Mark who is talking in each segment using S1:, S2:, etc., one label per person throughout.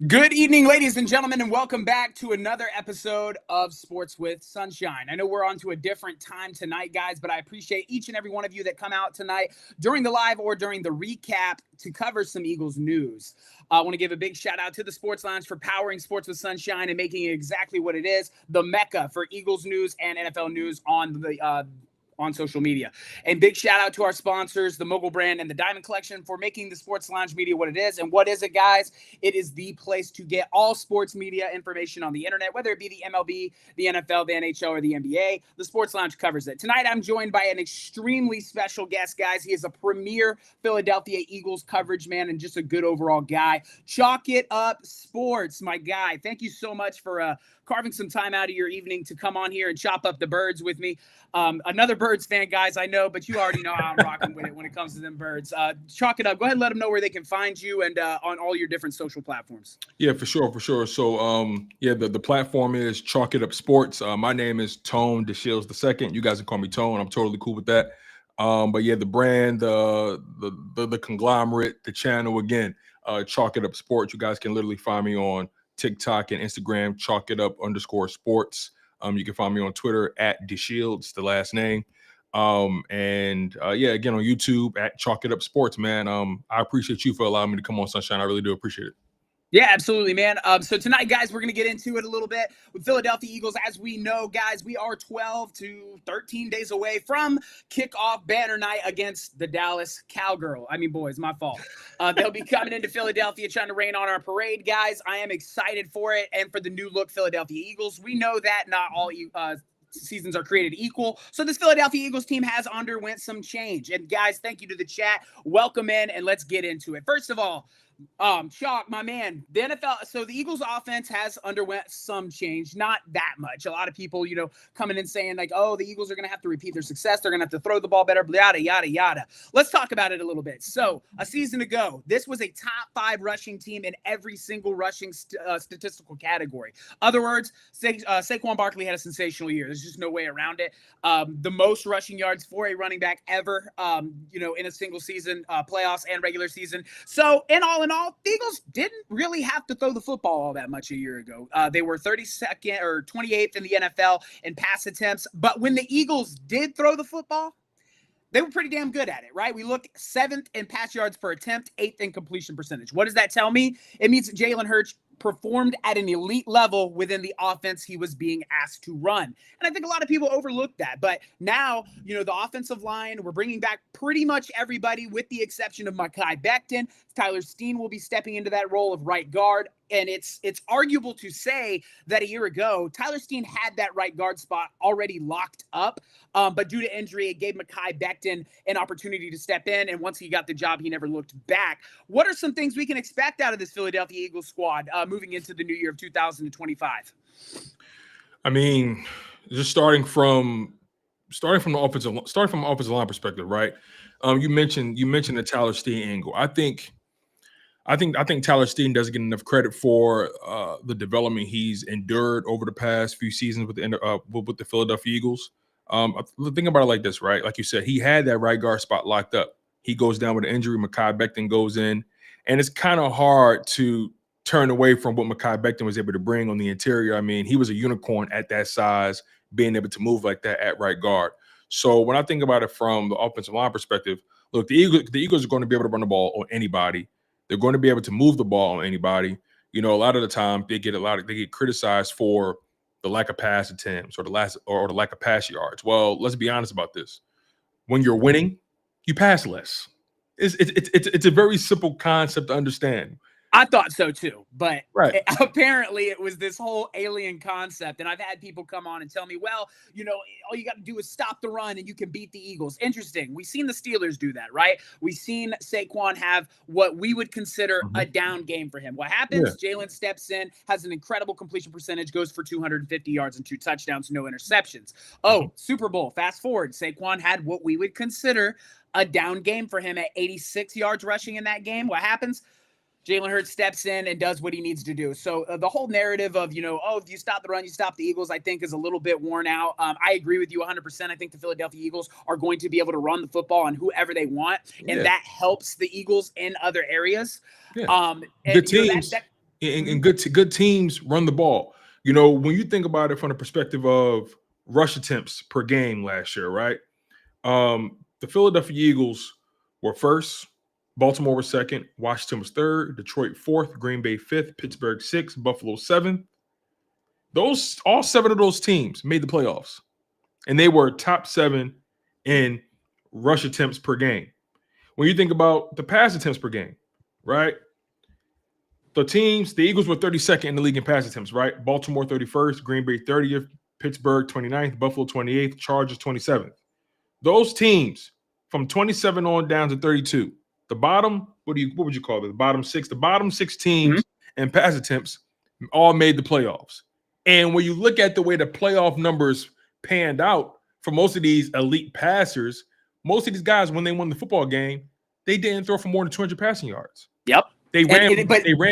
S1: Good evening, ladies and gentlemen, and welcome back to another episode of Sports with Sunshine. I know we're on to a different time tonight, guys, but I appreciate each and every one of you that come out tonight during the live or during the recap to cover some Eagles news. I want to give a big shout out to the Sports Lounge for powering Sports with Sunshine and making it exactly what it is, the mecca for Eagles news and NFL news on social media. And big shout out to our sponsors, the Mogul brand and the Diamond Collection, for making the Sports Lounge media what it is. And what is it, guys? It is the place to get all sports media information on the internet, whether it be the MLB, the NFL, the NHL, or the NBA. The Sports Lounge covers it. Tonight, I'm joined by an extremely special guest, guys. He is a premier Philadelphia Eagles coverage man and just a good overall guy. Chalk It Up Sports, my guy. Thank you so much for carving some time out of your evening to come on here and chop up the birds with me. Another Birds fan, guys, I know, but you already know how I'm rocking with it when it comes to them Birds. Chalk it up. Go ahead and let them know where they can find you and on all your different social platforms.
S2: Yeah, for sure. So, the platform is Chalk It Up Sports. My name is Tone DeShields II. You guys can call me Tone. I'm totally cool with that. But yeah, the brand, the conglomerate, the channel, again, Chalk It Up Sports. You guys can literally find me on TikTok and Instagram, Chalk It Up _sports. You can find me on Twitter at DeShields, the last name. Again, on YouTube at Chalk It Up Sports, man. I appreciate you for allowing me to come on, Sunshine. I really do appreciate it.
S1: Yeah, absolutely, man. So tonight, guys, we're going to get into it a little bit with Philadelphia Eagles. As we know, guys, we are 12 to 13 days away from kickoff banner night against the Dallas Cowgirl. Boys, my fault. They'll be coming into Philadelphia trying to rain on our parade, guys. I am excited for it and for the new look Philadelphia Eagles. We know that not all seasons are created equal. So this Philadelphia Eagles team has underwent some change. And guys, thank you to the chat. Welcome in and let's get into it. First of all, Chalk, my man, the NFL, so the Eagles offense has underwent some change, not that much. A lot of people, coming in saying like, oh, the Eagles are going to have to repeat their success. They're going to have to throw the ball better, yada, yada, yada. Let's talk about it a little bit. So a season ago, this was a top 5 rushing team in every single rushing statistical category. Other words, Saquon Barkley had a sensational year. There's just no way around it. The most rushing yards for a running back ever, in a single season, playoffs and regular season. So in all, the Eagles didn't really have to throw the football all that much a year ago. They were 32nd or 28th in the NFL in pass attempts. But when the Eagles did throw the football, they were pretty damn good at it, right? We look 7th in pass yards per attempt, 8th in completion percentage. What does that tell me? It means that Jalen Hurts performed at an elite level within the offense he was being asked to run. And I think a lot of people overlooked that. But now, the offensive line, we're bringing back pretty much everybody with the exception of Mekhi Becton. Tyler Steen will be stepping into that role of right guard. And it's arguable to say that a year ago, Tyler Steen had that right guard spot already locked up. But due to injury, it gave Mekhi Becton an opportunity to step in. And once he got the job, he never looked back. What are some things we can expect out of this Philadelphia Eagles squad moving into the new year of 2025?
S2: Just starting from the offensive line perspective, right? You mentioned the Tyler Steen angle. I think Tyler Steen doesn't get enough credit for the development he's endured over the past few seasons with the Philadelphia Eagles. Think about it like this, right? Like you said, he had that right guard spot locked up. He goes down with an injury. Mekhi Becton goes in, and it's kind of hard to turn away from what Mekhi Becton was able to bring on the interior. He was a unicorn at that size, being able to move like that at right guard. So when I think about it from the offensive line perspective, look, the Eagles are going to be able to run the ball on anybody. They're going to be able to move the ball on anybody. A lot of the time they get criticized for the lack of pass attempts or the lack of pass yards. Well, let's be honest about this. When you're winning, you pass less. It's a very simple concept to understand.
S1: I thought so too, but
S2: right.
S1: Apparently it was this whole alien concept. And I've had people come on and tell me, well, all you got to do is stop the run and you can beat the Eagles. Interesting. We've seen the Steelers do that, right? We've seen Saquon have what we would consider a down game for him. What happens? Yeah. Jalen steps in, has an incredible completion percentage, goes for 250 yards and 2 touchdowns, no interceptions. Super Bowl, fast forward. Saquon had what we would consider a down game for him at 86 yards rushing in that game. What happens? Jalen Hurts steps in and does what he needs to do. So the whole narrative of, if you stop the run, you stop the Eagles, I think is a little bit worn out. I agree with you 100%. I think the Philadelphia Eagles are going to be able to run the football on whoever they want. And that helps the Eagles in other areas.
S2: Yeah. The teams, and good teams run the ball. You know, when you think about it from the perspective of rush attempts per game last year, right? The Philadelphia Eagles were first, Baltimore was second, Washington was third, Detroit fourth, Green Bay fifth, Pittsburgh sixth, Buffalo seventh. All 7 of those teams made the playoffs, and they were top 7 in rush attempts per game. When you think about the pass attempts per game, right? The Eagles were 32nd in the league in pass attempts, right? Baltimore 31st, Green Bay 30th, Pittsburgh 29th, Buffalo 28th, Chargers 27th. Those teams from 27 on down to 32, the bottom, what would you call it? The bottom 6 teams in pass attempts all made the playoffs. And when you look at the way the playoff numbers panned out for most of these elite passers, most of these guys, when they won the football game, they didn't throw for more than 200 passing yards.
S1: Yep.
S2: They ran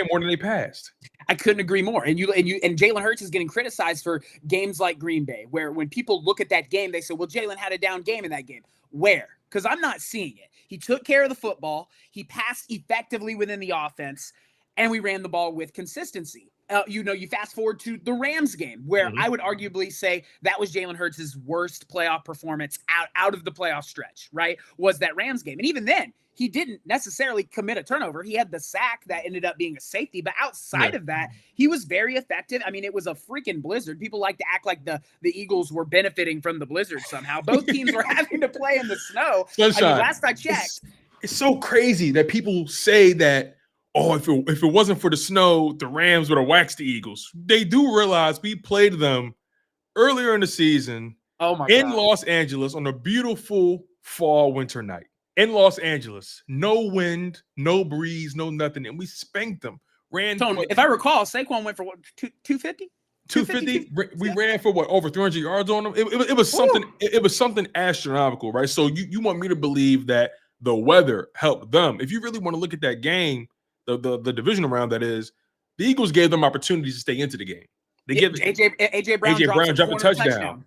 S2: more than they passed.
S1: I couldn't agree more. And Jalen Hurts is getting criticized for games like Green Bay, where when people look at that game, they say, well, Jalen had a down game in that game. Where? Because I'm not seeing it. He took care of the football. He passed effectively within the offense, and we ran the ball with consistency. You fast forward to the Rams game, where I would arguably say that was Jalen Hurts' worst playoff performance out of the playoff stretch, right? Was that Rams game. And even then, he didn't necessarily commit a turnover. He had the sack that ended up being a safety, but outside of that, he was very effective. I mean, it was a freaking blizzard. People like to act like the Eagles were benefiting from the blizzard somehow. Both teams were having to play in the snow.
S2: Sunshine.
S1: I mean, last I checked.
S2: It's so crazy that people say that, oh, if it wasn't for the snow, the Rams would have waxed the Eagles. They do realize we played them earlier in the season in Los Angeles on a beautiful fall winter night. In Los Angeles, no wind, no breeze, no nothing, and we spanked them.
S1: If I recall, Saquon went for what, 250?
S2: 250. We ran for what, over 300 yards on them. It was something. It was something astronomical, right? So you want me to believe that the weather helped them? If you really want to look at that game, the divisional round, that is, the Eagles gave them opportunities to stay into the game. They gave
S1: AJ Brown dropped a touchdown.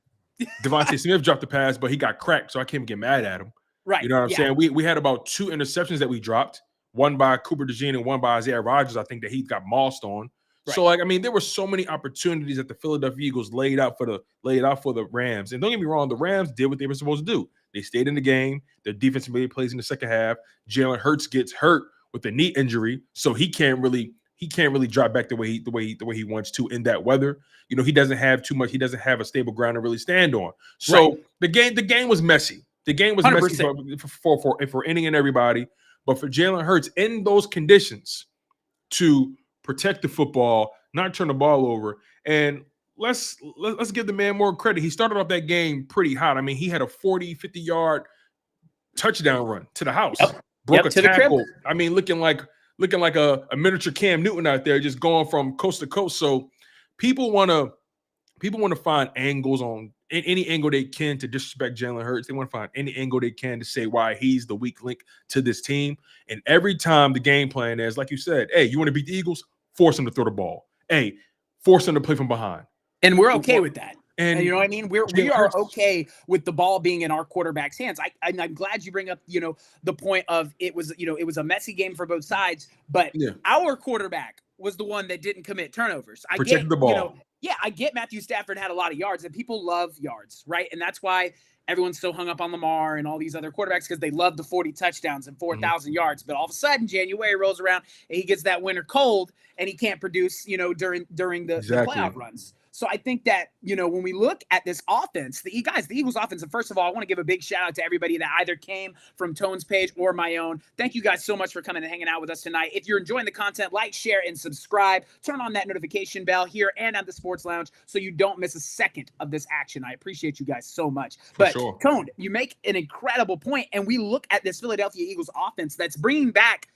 S2: Devontae Smith dropped the pass, but he got cracked, so I can't get mad at him.
S1: Right.
S2: You know what I'm saying? We had about 2 interceptions that we dropped, one by Cooper DeJean and one by Isaiah Rodgers, I think, that he got mossed on. Right. So, there were so many opportunities that the Philadelphia Eagles laid out for the Rams. And don't get me wrong, the Rams did what they were supposed to do. They stayed in the game. Their defense made plays in the second half. Jalen Hurts gets hurt with a knee injury, so he can't really drop back the way he wants to in that weather. You know, he doesn't have too much. He doesn't have a stable ground to really stand on. So the game was messy. The game was 100%. Messy for any and everybody. But for Jalen Hurts in those conditions to protect the football, not turn the ball over, and let's give the man more credit. He started off that game pretty hot. I mean, he had a 40, 50-yard touchdown run to the house. Broke a tackle. I mean, looking like a miniature Cam Newton out there, just going from coast to coast. So people want to find angles on any angle they can to disrespect Jalen Hurts. They want to find any angle they can to say why he's the weak link to this team. And every time the game plan is, like you said, hey, you want to beat the Eagles? Force them to throw the ball. Hey, force them to play from behind.
S1: And we're okay with that. And you know what I mean? We are okay with the ball being in our quarterback's hands. I'm glad you bring up, the point of it was a messy game for both sides, but our quarterback was the one that didn't commit turnovers.
S2: Protected the ball.
S1: I get Matthew Stafford had a lot of yards, and people love yards, right? And that's why everyone's so hung up on Lamar and all these other quarterbacks, because they love the 40 touchdowns and 4,000 yards. But all of a sudden, January rolls around and he gets that winter cold and he can't produce, during the playoff runs. So I think that, when we look at this offense, the Eagles offense, and first of all, I want to give a big shout out to everybody that either came from Tone's page or my own. Thank you guys so much for coming and hanging out with us tonight. If you're enjoying the content, like, share, and subscribe. Turn on that notification bell here and at the Sports Lounge so you don't miss a second of this action. I appreciate you guys so much. But Tone, you make an incredible point, and we look at this Philadelphia Eagles offense that's bringing back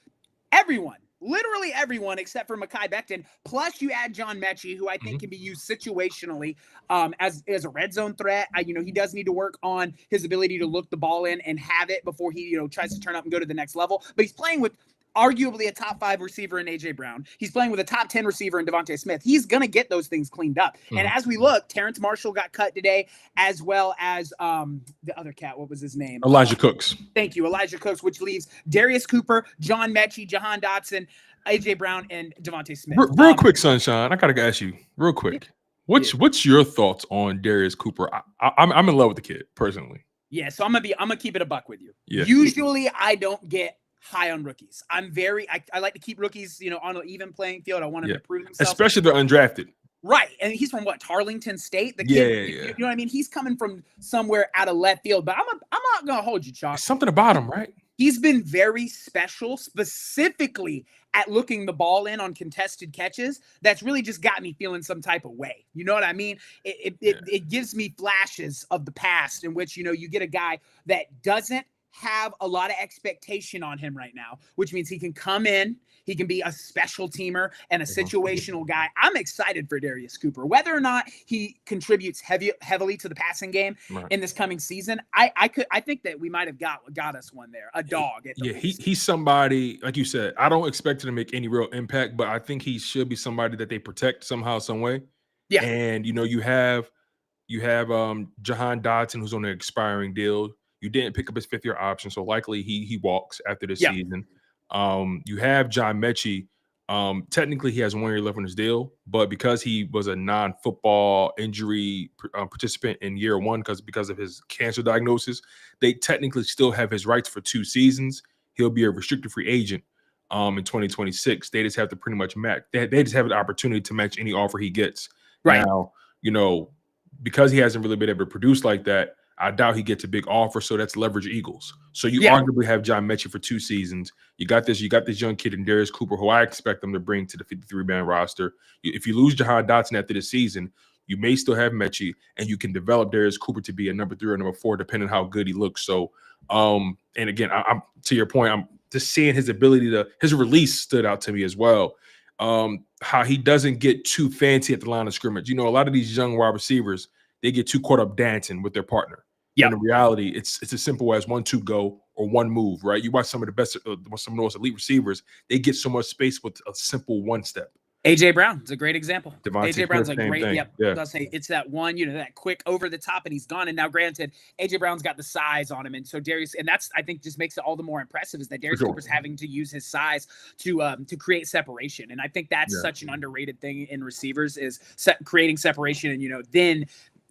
S1: everyone. Literally everyone except for Mekhi Becton. Plus, you add John Mechie, who I think can be used situationally as a red zone threat. He does need to work on his ability to look the ball in and have it before he tries to turn up and go to the next level. But he's playing with arguably a top 5 receiver in AJ Brown. He's playing with a top 10 receiver in Devontae Smith. He's going to get those things cleaned up. And as we look, Terrence Marshall got cut today, as well as the other cat. What was his name?
S2: Elijah Cooks.
S1: Thank you. Elijah Cooks, which leaves Darius Cooper, John Mechie, Jahan Dotson. AJ Brown and Devontae Smith.
S2: Real quick, Sunshine. I gotta ask you real quick. What's your thoughts on Darius Cooper? I'm in love with the kid personally.
S1: Yeah, so I'm gonna keep it a buck with you.
S2: Yeah.
S1: Usually I don't get high on rookies. I like to keep rookies, on an even playing field. I want them to prove themselves.
S2: Especially the undrafted.
S1: Right. And he's from what, Tarleton State? The kid, you know what I mean? He's coming from somewhere out of left field, but I'm not gonna hold you, Chalk.
S2: Something about him, right?
S1: He's been very special, specifically at looking the ball in on contested catches. That's really just got me feeling some type of way. You know what I mean? It gives me flashes of the past in which, you get a guy that doesn't have a lot of expectation on him right now, which means he can come in, he can be a special teamer and a situational guy. I'm excited for Darius Cooper. Whether or not he contributes heavily to the passing game in this coming season, I think that we might have got us one there, a dog.
S2: He's somebody, like you said, I don't expect him to make any real impact, but I think he should be somebody that they protect somehow, some way.
S1: Yeah.
S2: And you have Jahan Dotson, who's on an expiring deal. You didn't pick up his 5th-year option, so likely he walks after this season. You have John Mechie. Technically, he has 1 year left on his deal, but because he was a non-football injury participant in year 1 because of his cancer diagnosis, they technically still have his rights for 2 seasons. He'll be a restricted free agent in 2026. They just have to pretty much match. They just have the opportunity to match any offer he gets.
S1: Right
S2: now, because he hasn't really been able to produce like that, I doubt he gets a big offer, so that's leverage Eagles. So you arguably have John Mechie for 2 seasons. You got this young kid in Darius Cooper, who I expect them to bring to the 53-man roster. If you lose Jahan Dotson after this season, you may still have Mechie, and you can develop Darius Cooper to be a number 3 or number 4, depending on how good he looks. So, and again, I'm to your point, I'm just seeing his ability his release stood out to me as well. How he doesn't get too fancy at the line of scrimmage. A lot of these young wide receivers, they get too caught up dancing with their partner. Yeah. In reality, it's as simple as 1-2 go or 1 move, right? You watch some of the best, some of the most elite receivers, they get so much space with a simple 1 step.
S1: AJ Brown is a great example.
S2: AJ
S1: Brown's a great, I'll say it's that one, that quick over the top, and he's gone. And now, granted, AJ Brown's got the size on him, and so Darius, and that's I think just makes it all the more impressive is that Darius Cooper's having to use his size to create separation, and I think that's such an underrated thing in receivers is creating separation, and then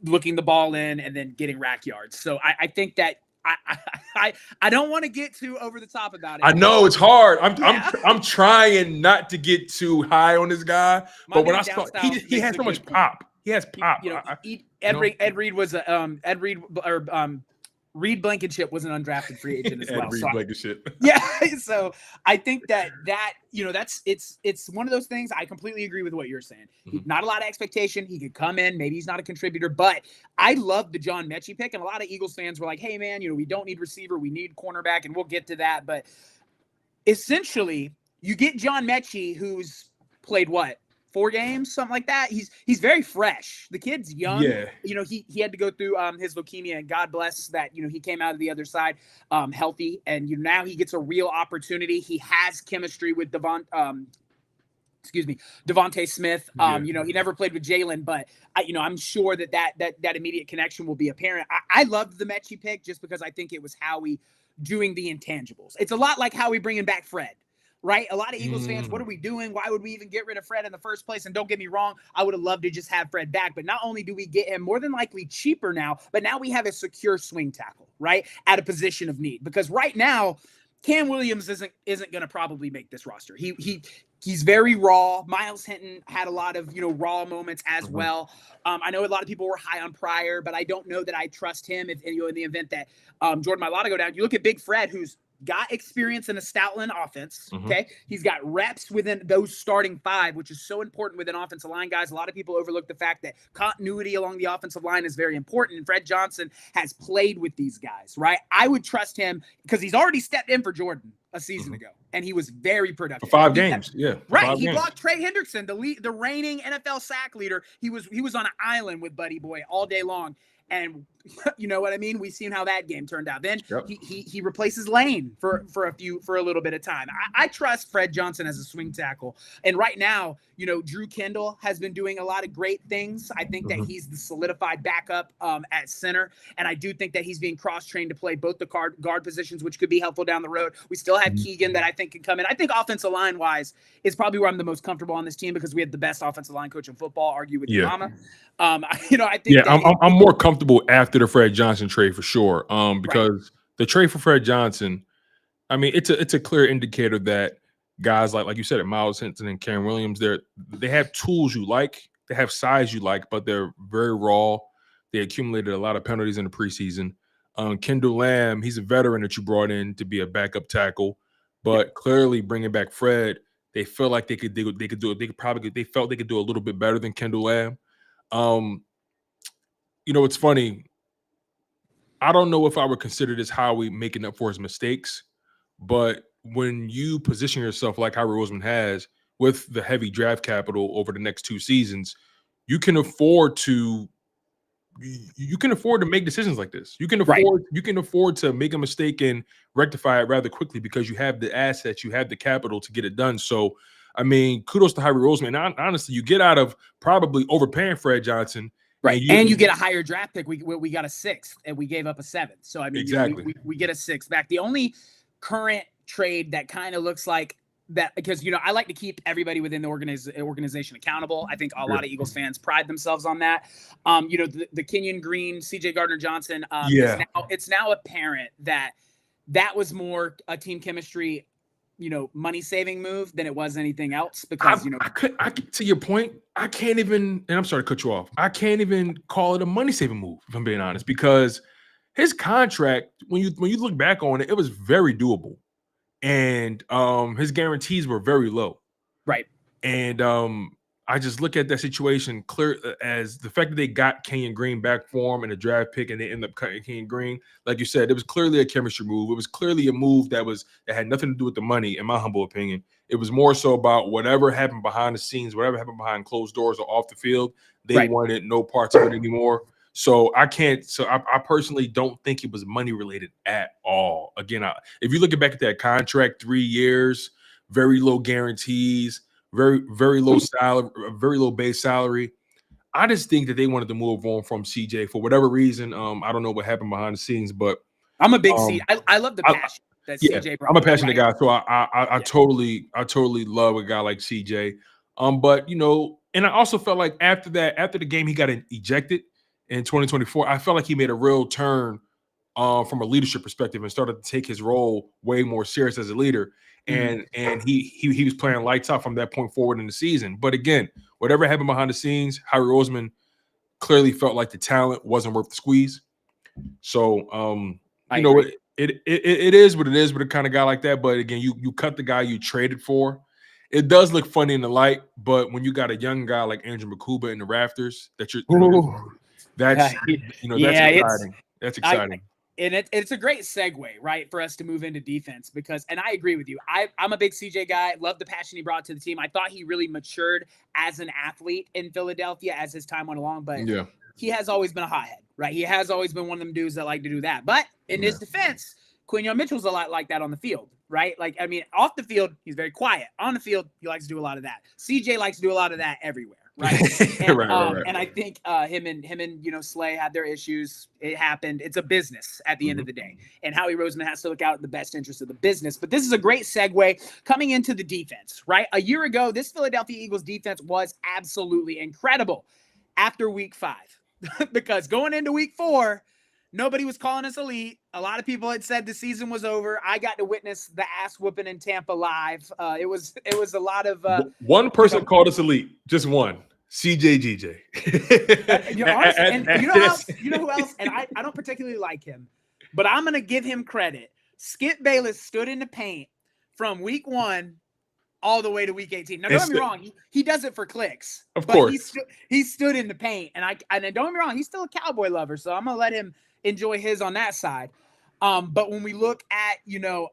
S1: looking the ball in and then getting rack yards. So I think that I don't want to get too over the top about it.
S2: I know it's hard. I'm trying not to get too high on this guy, but when I saw he has so much pop. He has pop.
S1: Ed Reed was Reed Blankenship was an undrafted free agent as well.
S2: Reed Blankenship.
S1: Yeah. So I think that it's one of those things. I completely agree with what you're saying. Not a lot of expectation. He could come in. Maybe he's not a contributor, but I love the John Mechie pick. And a lot of Eagles fans were like, hey man, we don't need receiver. We need cornerback, and we'll get to that. But essentially you get John Mechie, who's played 4 games, something like that. He's very fresh. The kid's young.
S2: Yeah.
S1: He had to go through his leukemia, and God bless that, he came out of the other side healthy, and now he gets a real opportunity. He has chemistry with Devontae Smith. He never played with Jalen, but I'm sure that immediate connection will be apparent. I loved the Mechie pick just because I think it was Howie doing the intangibles. It's a lot like Howie bringing back Fred. Right? A lot of Eagles fans, what are we doing? Why would we even get rid of Fred in the first place? And don't get me wrong, I would have loved to just have Fred back. But not only do we get him more than likely cheaper now, but now we have a secure swing tackle, right? At a position of need. Because right now, Cam Williams isn't going to probably make this roster. He's very raw. Miles Hinton had a lot of, raw moments as well. I know a lot of people were high on Pryor, but I don't know that I trust him in the event that Jordan Mailata go down. You look at Big Fred, who's got experience in a Stoutland offense. Okay. He's got reps within those starting 5, which is so important with an offensive line, guys. A lot of people overlook the fact that continuity along the offensive line is very important. And Fred Johnson has played with these guys, right? I would trust him because he's already stepped in for Jordan a season ago, and he was very productive.
S2: For 5 games.
S1: Right. He blocked Trey Hendrickson, the reigning NFL sack leader. He was on an island with Buddy Boy all day long. And You know what I mean? We've seen how that game turned out. Then
S2: Yep.
S1: he replaces Lane for a little bit of time. I trust Fred Johnson as a swing tackle. And right now, you know, Drew Kendall has been doing a lot of great things. I think that he's the solidified backup at center. And I do think that he's being cross-trained to play both the guard positions, which could be helpful down the road. We still have Keegan that I think can come in. I think offensive line-wise is probably where I'm the most comfortable on this team because we have the best offensive line coach in football, argue with your mama. You know, I think
S2: I'm more comfortable after the Fred Johnson trade for sure. Because the trade for Fred Johnson, I mean, it's a clear indicator that guys like you said, Miles Hinton and Karen Williams, they have tools you like, they have size you like, but they're very raw. They accumulated a lot of penalties in the preseason. Kendall Lamb, he's a veteran that you brought in to be a backup tackle, but clearly bringing back Fred, they feel like they felt they could do a little bit better than Kendall Lamb. You know, it's funny. I don't know if I would consider this Howie making up for his mistakes, but when you position yourself like Howie Roseman has with the heavy draft capital over the next 2 seasons, you can afford to make decisions like this. You can afford to make a mistake and rectify it rather quickly because you have the assets, you have the capital to get it done. So, I mean, kudos to Howie Roseman. And honestly, you get out of probably overpaying Fred Johnson.
S1: Right, and you get a higher draft pick. We got a 6th, and we gave up a 7th. So I mean,
S2: exactly.
S1: we get a 6th back. The only current trade that kind of looks like that, because you know I like to keep everybody within the organization accountable. I think a lot of Eagles fans pride themselves on that. You know, the Kenyon Green, C.J. Gardner-Johnson. It's now apparent that was more a team chemistry, you know, money saving move than it was anything else because, you know,
S2: to your point, I can't even, and I'm sorry to cut you off. I can't even call it a money saving move if I'm being honest, because his contract, when you look back on it, it was very doable. And his guarantees were very low.
S1: Right.
S2: And I just look at that situation clear as the fact that they got Kenyon Green back for him in a draft pick and they end up cutting Kenyon Green. Like you said, it was clearly a chemistry move. It was clearly a move that had nothing to do with the money, in my humble opinion. It was more so about whatever happened behind the scenes, whatever happened behind closed doors or off the field. They wanted no parts of it anymore. So I personally don't think it was money related at all. Again, if you look back at that contract, 3 years, very low guarantees, very low salary, very low base salary. I just think that they wanted to move on from CJ for whatever reason. I don't know what happened behind the scenes, but
S1: I'm a big I love the passion that CJ brought.
S2: I'm a passionate guy, so I totally love a guy like CJ. But you know, and I also felt like after the game he got ejected in 2024, I felt like he made a real turn from a leadership perspective and started to take his role way more serious as a leader. And he was playing lights out from that point forward in the season. But again, whatever happened behind the scenes, Howie Roseman clearly felt like the talent wasn't worth the squeeze. So you know, it is what it is with a kind of guy like that. But again, you cut the guy you traded for. It does look funny in the light, but when you got a young guy like Andrew McCuba in the rafters, that's exciting. That's exciting.
S1: And it's a great segue, right, for us to move into defense because, and I agree with you. I'm a big CJ guy. Love the passion he brought to the team. I thought he really matured as an athlete in Philadelphia as his time went along, but he has always been a hothead, right? He has always been one of them dudes that like to do that. But in his defense, Quinyon Mitchell's a lot like that on the field, right? Like, I mean, off the field, he's very quiet. On the field, he likes to do a lot of that. CJ likes to do a lot of that everywhere. Right. And,
S2: right.
S1: And I think him and you know Slay had their issues. It happened. It's a business at the end of the day. And Howie Roseman has to look out in the best interest of the business. But this is a great segue coming into the defense, right? A year ago, this Philadelphia Eagles defense was absolutely incredible after week 5. Because going into week 4, nobody was calling us elite. A lot of people had said the season was over. I got to witness the ass whooping in Tampa live. It was a lot of
S2: one person called us elite, just one. CJ GJ.
S1: You know who else? And I don't particularly like him, but I'm gonna give him credit. Skip Bayless stood in the paint from week 1 all the way to week 18. Now, don't get me wrong, he does it for clicks.
S2: Of course.
S1: He stood in the paint. And don't get me wrong, he's still a Cowboy lover, so I'm going to let him enjoy his on that side. But when we look at, you know,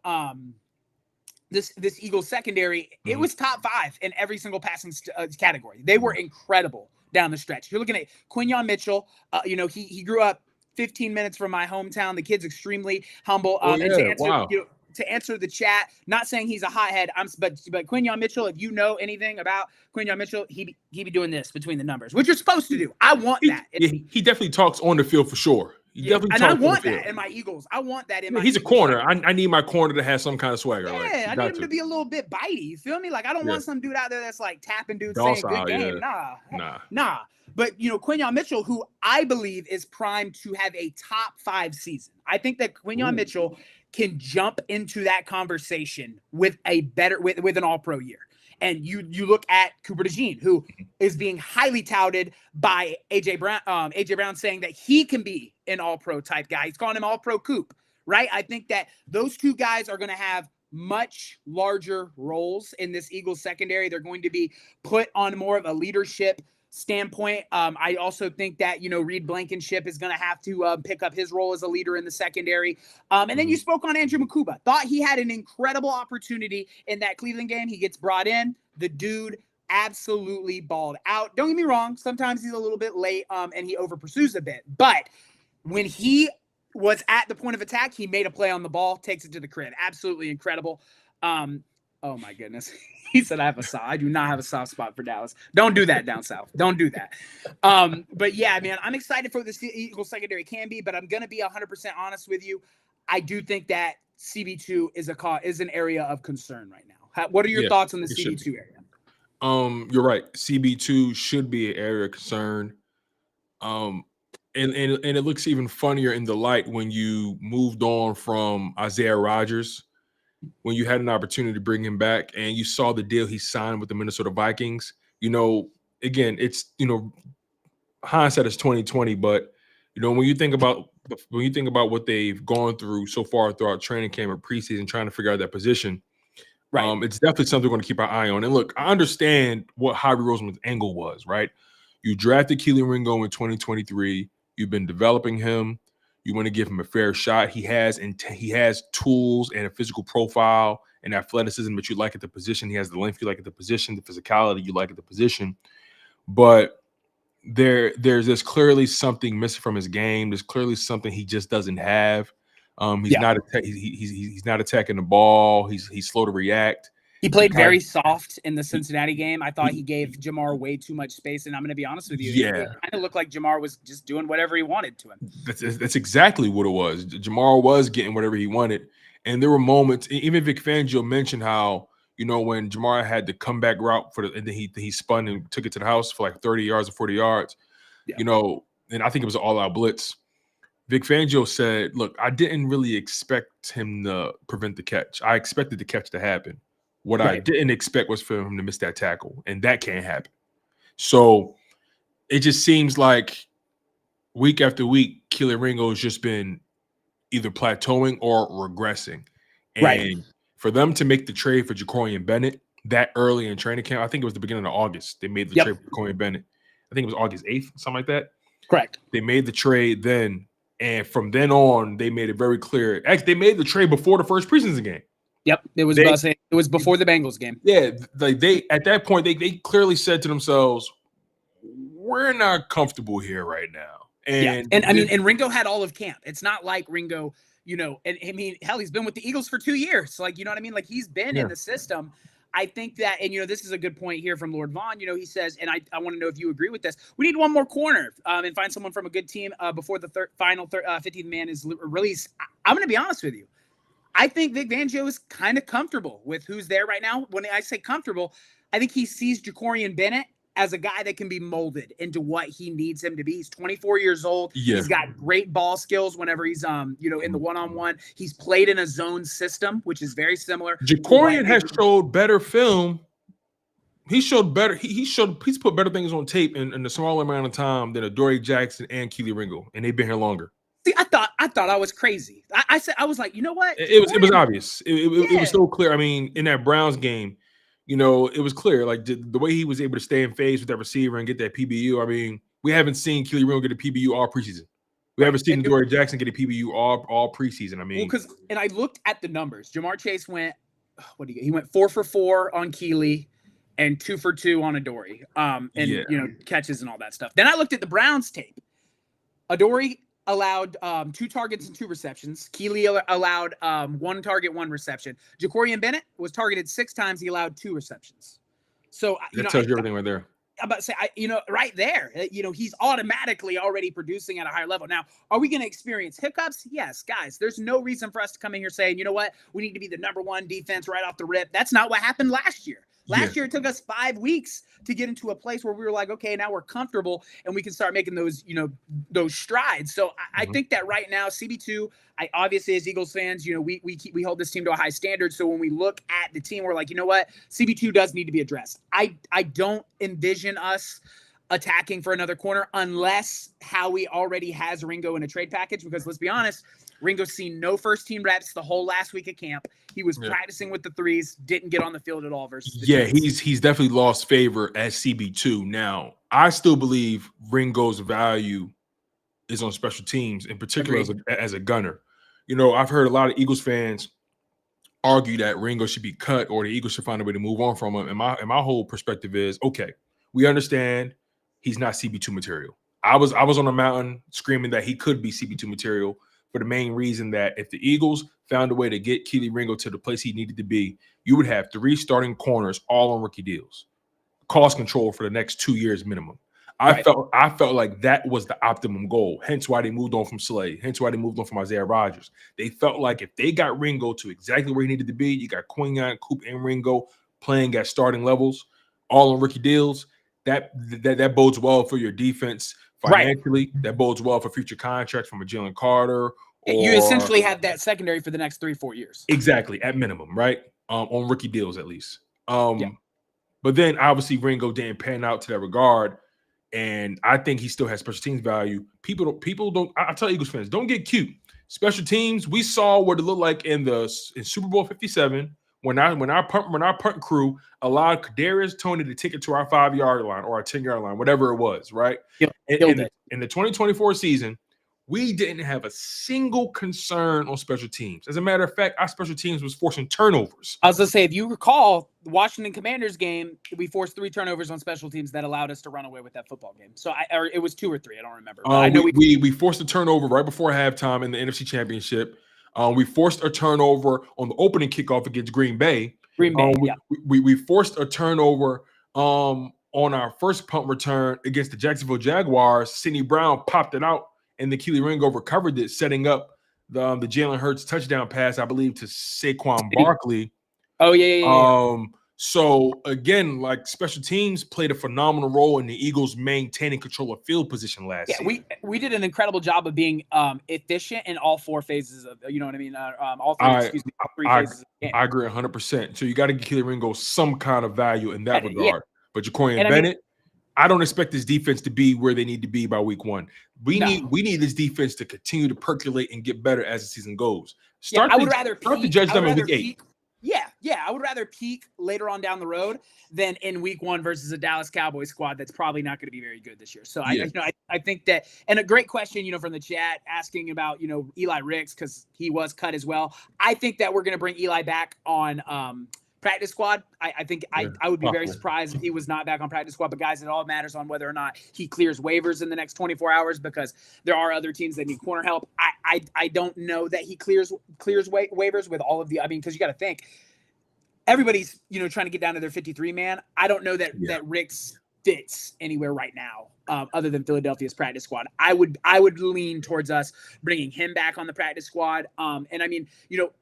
S1: this Eagles secondary, it was top 5 in every single passing category. They were incredible down the stretch. You're looking at Quinyon Mitchell. You know, he grew up 15 minutes from my hometown. The kid's extremely humble.
S2: Oh
S1: And
S2: yeah, wow.
S1: to answer the chat, not saying he's a hothead. But Quinyon Mitchell, if you know anything about Quinyon Mitchell, he be doing this between the numbers, which you're supposed to do. I want that.
S2: He definitely talks on the field for sure.
S1: And I want that in my Eagles. I want that in my
S2: He's
S1: Eagles
S2: a corner. I need my corner to have some kind of swagger.
S1: Yeah, I need him to be a little bit bitey. You feel me? Like, I don't want some dude out there that's like tapping dudes saying good game. Nah. But, Quinyon Mitchell, who I believe is primed to have a top 5 season. I think that Quinyon Mitchell can jump into that conversation with with an all-pro year. And you look at Cooper DeJean, who is being highly touted by AJ Brown. AJ Brown saying that he can be an all-pro type guy. He's calling him all-pro Coop, right? I think that those two guys are going to have much larger roles in this Eagles secondary. They're going to be put on more of a leadership standpoint. I also think that, Reed Blankenship is going to have to pick up his role as a leader in the secondary. And then you spoke on Andrew Makuba. Thought he had an incredible opportunity in that Cleveland game. He gets brought in. The dude absolutely balled out. Don't get me wrong. Sometimes he's a little bit late and he over pursues a bit. But when he was at the point of attack, he made a play on the ball, takes it to the crib. Absolutely incredible. Oh my goodness. He said, I do not have a soft spot for Dallas. Don't do that down south. Don't do that. But yeah, man, I'm excited for this Eagles secondary can be, but I'm going to be 100% honest with you. I do think that CB2 is an area of concern right now. What are your thoughts on the CB2 area?
S2: You're right. CB2 should be an area of concern. And it looks even funnier in the light when you moved on from Isaiah Rodgers, when you had an opportunity to bring him back and you saw the deal he signed with the Minnesota Vikings. Again, it's, hindsight is 2020, but when you think about what they've gone through so far throughout training camp and preseason, trying to figure out that position, right? It's definitely something we're going to keep our eye on. And look, I understand what Javi Roseman's angle was, right? You drafted Kelee Ringo in 2023. You've been developing him. You want to give him a fair shot. He has tools and a physical profile and athleticism that you like at the position. He has the length you like at the position, the physicality you like at the position. But there's clearly something missing from his game. There's clearly something he just doesn't have. He's not attacking the ball. He's slow to react.
S1: He played very soft in the Cincinnati game. I thought he gave Jamar way too much space, and I'm going to be honest with you.
S2: Yeah.
S1: It kind of looked like Jamar was just doing whatever he wanted to him.
S2: That's exactly what it was. Jamar was getting whatever he wanted, and there were moments. Even Vic Fangio mentioned how when Jamar had the comeback route and then he spun and took it to the house for like 30 yards or 40 yards. Yeah. And I think it was an all-out blitz. Vic Fangio said, "Look, I didn't really expect him to prevent the catch. I expected the catch to happen. What I didn't expect was for him to miss that tackle, and that can't happen." So it just seems like week after week, Kelee Ringo has just been either plateauing or regressing. And for them to make the trade for Jacorian Bennett that early in training camp, I think it was the beginning of August, they made the trade for Jacorian Bennett. I think it was August 8th, something like that.
S1: Correct.
S2: They made the trade then, and from then on, they made it very clear. Actually, they made the trade before the first preseason game.
S1: Yep, it was before the Bengals game.
S2: Yeah, like at that point they clearly said to themselves, "We're not comfortable here right now." And
S1: Ringo had all of camp. It's not like Ringo, and I mean, hell, he's been with the Eagles for 2 years. Like, you know what I mean? Like, he's been in the system. I think that, and this is a good point here from Lord Vaughn. He says, and I want to know if you agree with this. We need one more corner and find someone from a good team before the final 15th man is released. I'm going to be honest with you. I think Vic Fangio is kind of comfortable with who's there right now. When I say comfortable, I think he sees Jacorian Bennett as a guy that can be molded into what he needs him to be. He's 24 years old. Yeah. He's got great ball skills whenever he's in the one-on-one. He's played in a zone system, which is very similar.
S2: Jacorian has showed better film. He showed better. He's put better things on tape in a smaller amount of time than Adoree Jackson and Kelee Ringo, and they've been here longer.
S1: See, I thought I was crazy. I was like, you know what?
S2: It was obvious. It was so clear. I mean, in that Browns game, it was clear. Like the way he was able to stay in phase with that receiver and get that PBU. I mean, we haven't seen Kelee Ringo get a PBU all preseason. We haven't seen Adoree Jackson get a PBU all preseason. I mean,
S1: and I looked at the numbers. Jamar Chase went, he went 4 for 4 on Kelee and 2 for 2 on Adoree. Catches and all that stuff. Then I looked at the Browns tape. Adoree allowed 2 targets and 2 receptions. Keely allowed 1 target, 1 reception. Jacorian Bennett was targeted 6 times. He allowed 2 receptions. So,
S2: That tells you everything right there.
S1: I'm about to say, right there, he's automatically already producing at a higher level. Now, are we going to experience hiccups? Yes, guys. There's no reason for us to come in here saying, you know what, we need to be the #1 defense right off the rip. That's not what happened last year. Last year, it took us 5 weeks to get into a place where we were like, okay, now we're comfortable and we can start making those, those strides. So I think that right now, CB2, obviously as Eagles fans, we hold this team to a high standard. So when we look at the team, we're like, you know what, CB2 does need to be addressed. I don't envision us attacking for another corner unless Howie already has Ringo in a trade package, because let's be honest, Ringo's seen no first team reps the whole last week of camp. He was practicing with the threes, didn't get on the field at all versus the
S2: Giants. He's definitely lost favor as CB2. Now, I still believe Ringo's value is on special teams, in particular as a gunner. I've heard a lot of Eagles fans argue that Ringo should be cut or the Eagles should find a way to move on from him. And my whole perspective is, okay, we understand he's not CB2 material. I was on a mountain screaming that he could be CB2 material for the main reason that if the Eagles found a way to get Keely Ringo to the place he needed to be, you would have 3 starting corners all on rookie deals, cost control for the next 2 years minimum. I felt like that was the optimum goal. Hence why they moved on from Slay. Hence why they moved on from Isaiah Rodgers. They felt like if they got Ringo to exactly where he needed to be, you got Quinyon, Coop, and Ringo playing at starting levels, all on rookie deals. That bodes well for your defense financially. That bodes well for future contracts from a Jalen Carter.
S1: You essentially have that secondary for the next 3-4 years.
S2: Exactly, at minimum, right? On rookie deals at least. But then obviously Ringo didn't pan out to that regard. And I think he still has special teams value. People don't. I tell Eagles fans, don't get cute. Special teams, we saw what it looked like in Super Bowl 57 when our punt crew allowed Kadarius Toney to take it to our 5-yard line or our 10-yard line, whatever it was, right? In the 2024 season, we didn't have a single concern on special teams. As a matter of fact, our special teams was forcing turnovers.
S1: I was going to say, if you recall the Washington Commanders game, we forced 3 turnovers on special teams that allowed us to run away with that football game. So or it was 2 or 3. I don't remember. I know
S2: we forced a turnover right before halftime in the NFC Championship. We forced a turnover on the opening kickoff against Green Bay. We forced a turnover on our first punt return against the Jacksonville Jaguars. Sidney Brown popped it out, and the Keely Ringo recovered it, setting up the Jalen Hurts touchdown pass, I believe, to Saquon Barkley.
S1: Oh, yeah.
S2: So, again, like special teams played a phenomenal role in the Eagles maintaining control of field position last year.
S1: We did an incredible job of being efficient in all 4 phases of, you know what I mean? All 3 phases.
S2: I agree 100%. So, you got to give Keely Ringo some kind of value in that regard. But Jacorian Bennett, I don't expect this defense to be where they need to be by week 1. We need this defense to continue to percolate and get better as the season goes.
S1: I would rather
S2: judge them in week 8.
S1: I would rather peak later on down the road than in week 1 versus a Dallas Cowboys squad that's probably not going to be very good this year. So I think that, and a great question, from the chat asking about, Eli Ricks, because he was cut as well. I think that we're going to bring Eli back on practice squad. I think I would be very surprised if he was not back on practice squad. But guys, it all matters on whether or not he clears waivers in the next 24 hours, because there are other teams that need corner help. I don't know that he clears waivers with all of the. I mean, because you got to think everybody's trying to get down to their 53 man. I don't know that Ricks fits anywhere right now, other than Philadelphia's practice squad. I would lean towards us bringing him back on the practice squad. And I mean,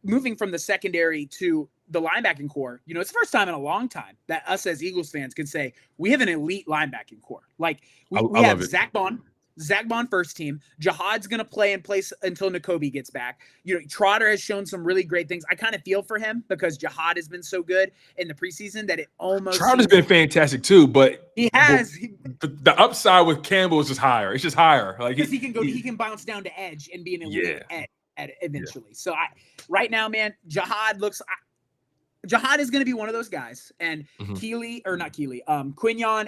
S1: moving from the secondary to the linebacking core, it's the first time in a long time that us as Eagles fans can say we have an elite linebacking core. Like we have Zach Bond first team. Jihad's going to play in place until Nakobe gets back. Trotter has shown some really great things. I kind of feel for him because Jihad has been so good in the preseason that it almost.
S2: Trotter's been fantastic too, but
S1: he has.
S2: The upside with Campbell is just higher. It's just higher. Like
S1: because he can bounce down to edge and be an elite at eventually. So right now, man, Jihad is going to be one of those guys, and Quinyon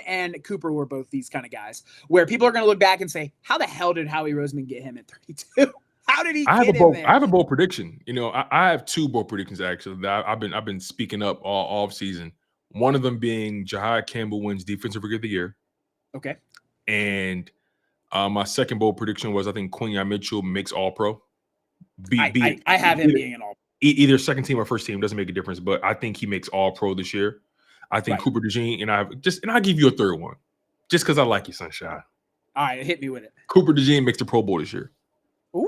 S1: and Cooper were both these kind of guys where people are going to look back and say, how the hell did Howie Roseman get him at 32? How did he get him there?
S2: I have a bold prediction. I have 2 bold predictions actually that I've been speaking up all off season. One of them being Jihad Campbell wins Defensive Rookie of the Year.
S1: Okay.
S2: And My second bold prediction was I think Quinyon Mitchell makes All Pro.
S1: I have him being an All Pro.
S2: Either second team or first team doesn't make a difference, but I think he makes All Pro this year. I think Cooper DeJean and I'll give you a third one, just because I like you, Sunshine.
S1: All right, hit me with it.
S2: Cooper DeJean makes the Pro Bowl this year.
S1: Ooh,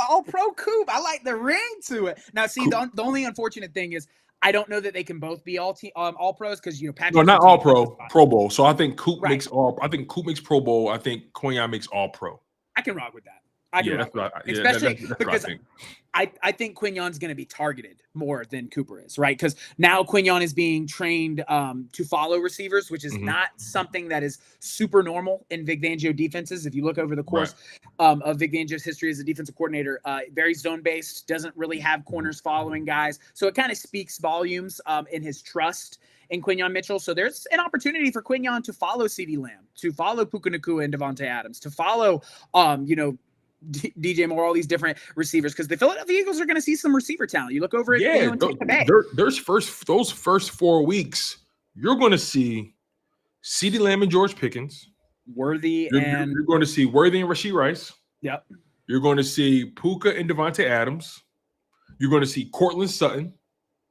S1: All Pro Coop. I like the ring to it. Now, see, the only unfortunate thing is I don't know that they can both be all pros because Patrick.
S2: No, not All Pro, Pro Bowl. So I think Coop makes All. I think Coop makes Pro Bowl. I think Quinyon makes All Pro.
S1: I can rock with that. Especially because I think Quinyon's going to be targeted more than Cooper is, right? Because now Quinyon is being trained to follow receivers, which is not something that is super normal in Vic Fangio defenses. If you look over the course of Vic Fangio's history as a defensive coordinator, very zone-based, doesn't really have corners following guys. So it kind of speaks volumes in his trust in Quinyon Mitchell. So there's an opportunity for Quinyon to follow CeeDee Lamb, to follow Puka Nacua and Devontae Adams, to follow, DJ Moore, all these different receivers, because the Philadelphia Eagles are going to see some receiver talent. You look over at
S2: those first 4 weeks, you're going to see CeeDee Lamb and George Pickens,
S1: you're
S2: going to see Worthy and Rashee Rice.
S1: Yep.
S2: You're going to see Puka and Devontae Adams. You're going to see Cortland Sutton.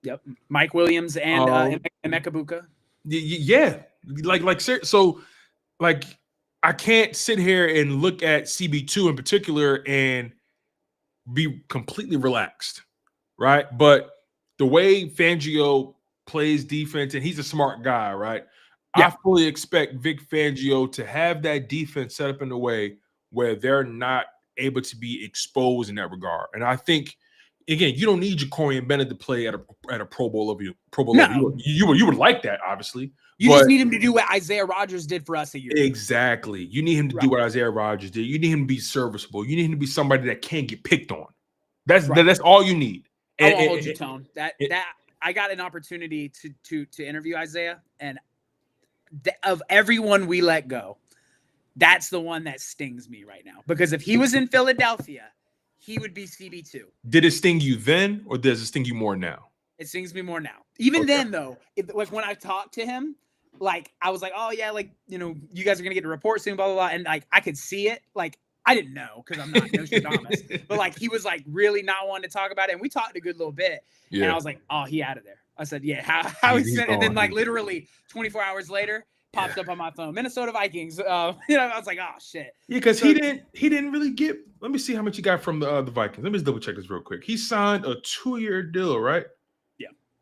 S1: Yep. Mike Williams and Emeka Buka.
S2: Yeah. Like I can't sit here and look at CB2 in particular and be completely relaxed, right? But the way Fangio plays defense, and he's a smart guy, right? Yeah. I fully expect Vic Fangio to have that defense set up in a way where they're not able to be exposed in that regard. And I think, again, you don't need Jacorian Bennett to play at a Pro Bowl level. You would like that, obviously.
S1: You just need him to do what Isaiah Rodgers did for us a year ago.
S2: Exactly. You need him to do what Isaiah Rodgers did. You need him to be serviceable. You need him to be somebody that can't get picked on. That's all you need.
S1: I won't hold you, Tone. That I got an opportunity to interview Isaiah, and of everyone we let go, that's the one that stings me right now. Because if he was in Philadelphia, he would be CB2.
S2: Did it sting you then, or does it sting you more now?
S1: It stings me more now. Even then, though, like when I talked to him, like I was like, oh yeah, like you guys are gonna get the report soon, blah blah blah, and like I could see it. Like I didn't know because I'm not Nostradamus, but like he was like really not wanting to talk about it, and we talked a good little bit. Yeah. And I was like, oh, he out of there. I said, yeah, how is it? And then like literally 24 hours later, popped up on my phone, Minnesota Vikings. I was like, oh shit.
S2: Yeah, because he didn't really get. Let me see how much he got from the Vikings. Let me just double check this real quick. He signed a 2-year deal, right?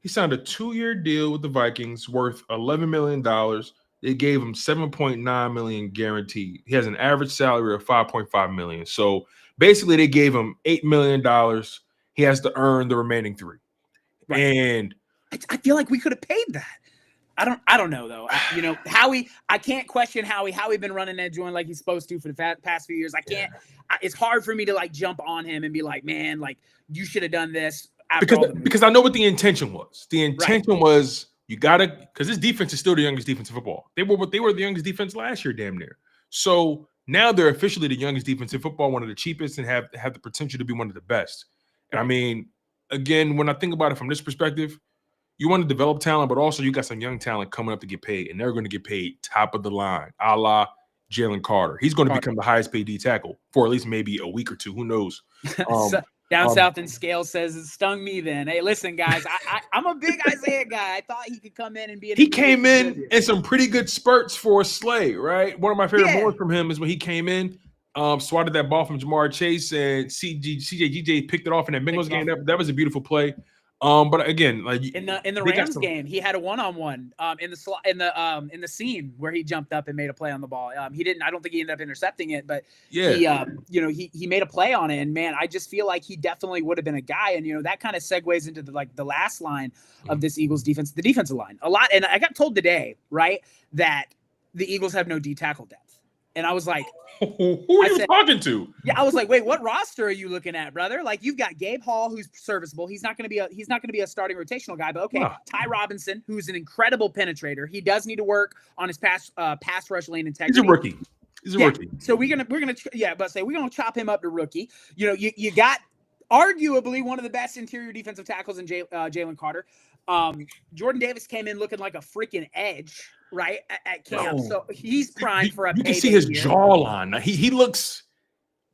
S2: He signed a 2-year deal with the Vikings worth $11 million. They gave him $7.9 million guaranteed. He has an average salary of $5.5 million. So basically, they gave him $8 million. He has to earn the remaining $3 million. And
S1: I feel like we could have paid that. I don't know though. Howie. I can't question Howie. Howie been running that joint like he's supposed to for the past few years. I can't. It's hard for me to like jump on him and be like, man, like you should have done this.
S2: Because I know what the intention was. The intention was you gotta, because this defense is still the youngest defense in football. They were the youngest defense last year, damn near. So now they're officially the youngest defense in football, one of the cheapest, and have the potential to be one of the best. And I mean, again, when I think about it from this perspective, you want to develop talent, but also you got some young talent coming up to get paid, and they're going to get paid top of the line, a la Jalen Carter. He's going to become the highest paid D tackle for at least maybe a week or two. Who knows?
S1: Down south in Scale says it stung me then. Hey, listen, guys, I'm a big Isaiah guy. I thought he could come in and be.
S2: He came in some pretty good spurts for Slay, right? One of my favorite moments from him is when he came in, swatted that ball from Jamar Chase, and CJ picked it off in that Bengals game. That was a beautiful play. But again, like
S1: in the Rams game, he had a one-on-one in the scene where he jumped up and made a play on the ball. He didn't. I don't think he ended up intercepting it, but he made a play on it. And man, I just feel like he definitely would have been a guy. And that kind of segues into the last line of this Eagles defense, the defensive line, a lot. And I got told today, right, that the Eagles have no D tackle depth. And I was like,
S2: who are you talking to?
S1: Yeah, I was like, wait, what roster are you looking at, brother? Like, you've got Gabe Hall, who's serviceable. He's not going to be a starting rotational guy, but okay. Wow. Ty Robinson, who's an incredible penetrator. He does need to work on his pass rush lane integrity.
S2: He's a rookie.
S1: So we're gonna chop him up to rookie. You got arguably one of the best interior defensive tackles in Jalen Carter. Jordan Davis came in looking like a freaking edge. right, at camp.
S2: No.
S1: So he's primed for a
S2: You can
S1: payday
S2: see his
S1: here.
S2: jawline. He looks.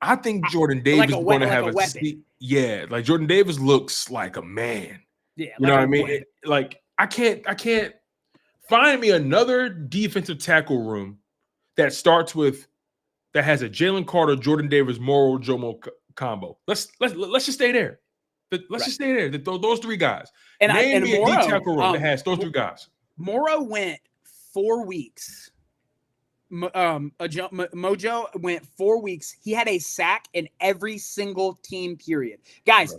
S2: I think Jordan
S1: Like
S2: Davis is going to
S1: like
S2: have
S1: a
S2: a
S1: weapon.
S2: yeah. Like Jordan Davis looks like a man.
S1: Yeah,
S2: You know what I mean? Like I can't find me another defensive tackle room that has a Jalen Carter, Jordan Davis, Moro Jomo combo. Let's just stay there. Let's just stay there. Those three guys.
S1: And
S2: Name me a D
S1: Moro,
S2: tackle room that has those three guys.
S1: Moro went 4 weeks. Mojo went 4 weeks. He had a sack in every single team period. Guys,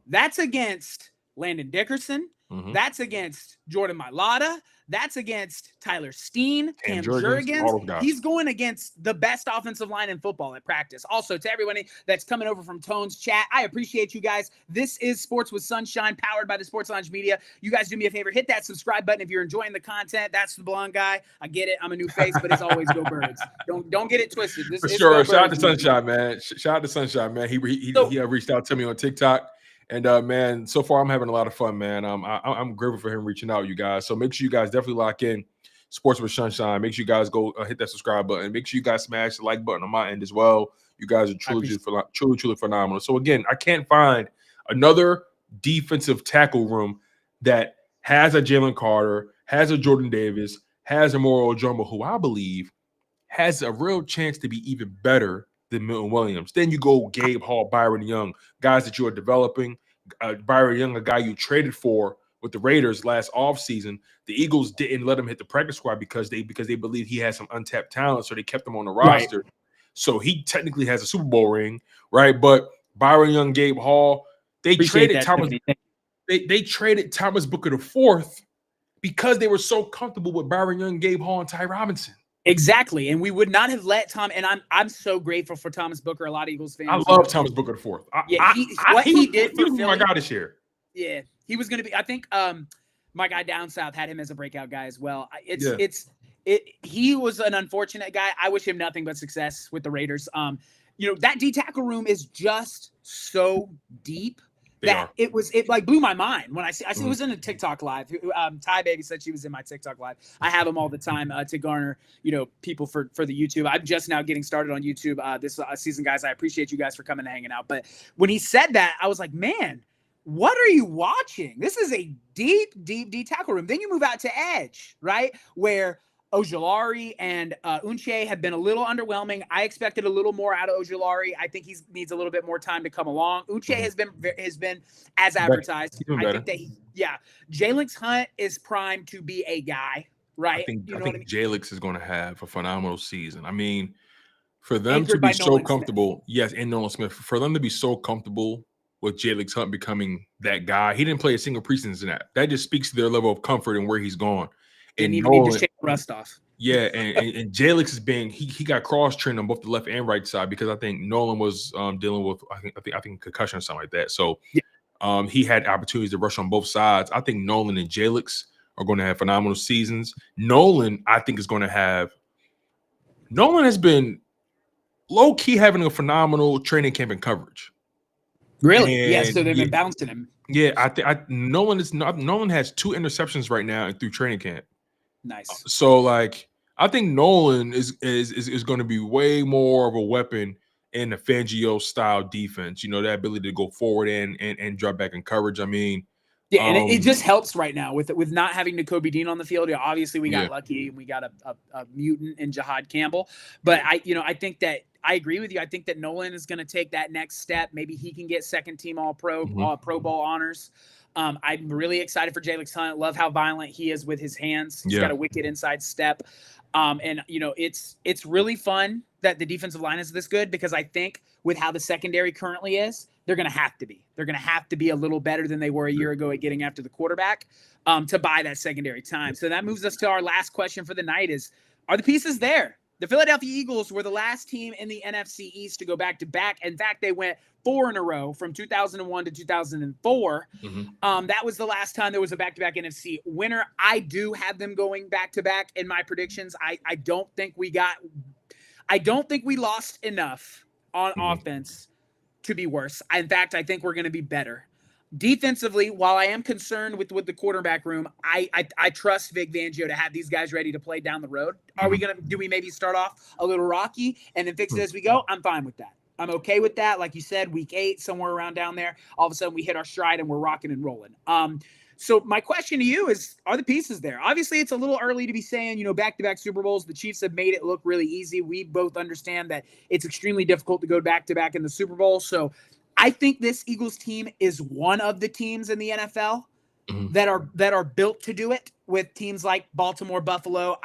S1: that's against Landon Dickerson.
S2: Mm-hmm.
S1: That's against Jordan Mailata. That's against Tyler Steen, Cam
S2: Jurgens.
S1: He's going against the best offensive line in football at practice. Also, to everyone that's coming over from Tone's chat, I appreciate you guys. This is Sports with Sunshine, powered by the Sports Lounge Media. You guys do me a favor, hit that subscribe button if you're enjoying the content. That's the blonde guy. I get it. I'm a new face, but it's always Go Birds. Don't get it twisted.
S2: For sure. Shout out to Sunshine, man. Shout out to Sunshine, man. He reached out to me on TikTok. And man, so far I'm having a lot of fun, man. I'm grateful for him reaching out, you guys. So make sure you guys definitely lock in Sports with Sunshine. Make sure you guys go hit that subscribe button. Make sure you guys smash the like button on my end as well. You guys are truly phenomenal. So again, I can't find another defensive tackle room that has a Jalen Carter, has a Jordan Davis, has a Moro Ojomo, who I believe has a real chance to be even better than Milton Williams. Then you go Gabe Hall, Byron Young, guys that you are developing. Byron Young, a guy you traded for with the Raiders last offseason. The Eagles didn't let him hit the practice squad because they believe he has some untapped talent, so they kept him on the roster. Right. So he technically has a Super Bowl ring, right? But Byron Young, Gabe Hall, they traded Thomas. They traded Thomas Booker IV because they were so comfortable with Byron Young, Gabe Hall, and Ty Robinson.
S1: Exactly, and we would not have let Tom. And I'm so grateful for Thomas Booker. A lot of Eagles fans.
S2: I love Thomas Booker IV. He did for Philly, my guy this year.
S1: Yeah, he was going to be. I think my guy down south had him as a breakout guy as well. He was an unfortunate guy. I wish him nothing but success with the Raiders. That D tackle room is just so deep. It like blew my mind when I see it was in a TikTok live. Ty Baby said she was in my TikTok live. I have them all the time to garner, people for the YouTube. I'm just now getting started on YouTube this season, guys. I appreciate you guys for coming and hanging out. But when he said that, I was like, man, what are you watching? This is a deep tackle room. Then you move out to edge, right? Where Ojulari and Unche have been a little underwhelming. I expected a little more out of Ojulari. I think he needs a little bit more time to come along. Unche has been as advertised. I think that Jalix Hunt is primed to be a guy, right?
S2: I think Jalix is going to have a phenomenal season. I mean, for them to be so comfortable, and Nolan Smith, for them to be so comfortable with Jalix Hunt becoming that guy, he didn't play a single preseason snap. That just speaks to their level of comfort and where he's gone.
S1: Didn't even need to shake the rust off.
S2: Yeah, and Jalix is being he got cross trained on both the left and right side because I think Nolan was dealing with I think concussion or something like that. So he had opportunities to rush on both sides. I think Nolan and Jalix are going to have phenomenal seasons. Nolan, I think, is going to have. Nolan has been low key having a phenomenal training camp and coverage.
S1: Really? Yeah. So they've been bouncing him.
S2: Yeah, Nolan has 2 interceptions right now through training camp.
S1: Nice.
S2: So I think Nolan is going to be way more of a weapon in the Fangio style defense. That ability to go forward and drop back in coverage. I mean,
S1: and it just helps right now with not having Nakobe Dean on the field. Obviously, we got lucky and we got a mutant in Jahad Campbell. But I think that I agree with you. I think that Nolan is going to take that next step. Maybe he can get second team All Pro Pro Bowl honors. I'm really excited for Jalix Hunt. Love how violent he is with his hands. He's got a wicked inside step. It's really fun that the defensive line is this good because I think with how the secondary currently is, they're going to have to be. They're going to have to be a little better than they were a year ago at getting after the quarterback to buy that secondary time. So that moves us to our last question for the night is, are the pieces there? The Philadelphia Eagles were the last team in the NFC East to go back-to-back. In fact, they went 4 in a row from 2001 to 2004. That was the last time there was a back-to-back NFC winner. I do have them going back-to-back in my predictions. I don't think we lost enough on offense to be worse. In fact, I think we're going to be better. Defensively, while I am concerned with the quarterback room, I trust Vic Fangio to have these guys ready to play down the road. Do we maybe start off a little rocky and then fix it as we go? I'm fine with that. I'm okay with that. Like you said, week 8, somewhere around down there, all of a sudden we hit our stride and we're rocking and rolling. So my question to you is, are the pieces there? Obviously, it's a little early to be saying, back-to-back Super Bowls. The Chiefs have made it look really easy. We both understand that it's extremely difficult to go back-to-back in the Super Bowl. So I think this Eagles team is one of the teams in the NFL that are built to do it, with teams like Baltimore, Buffalo,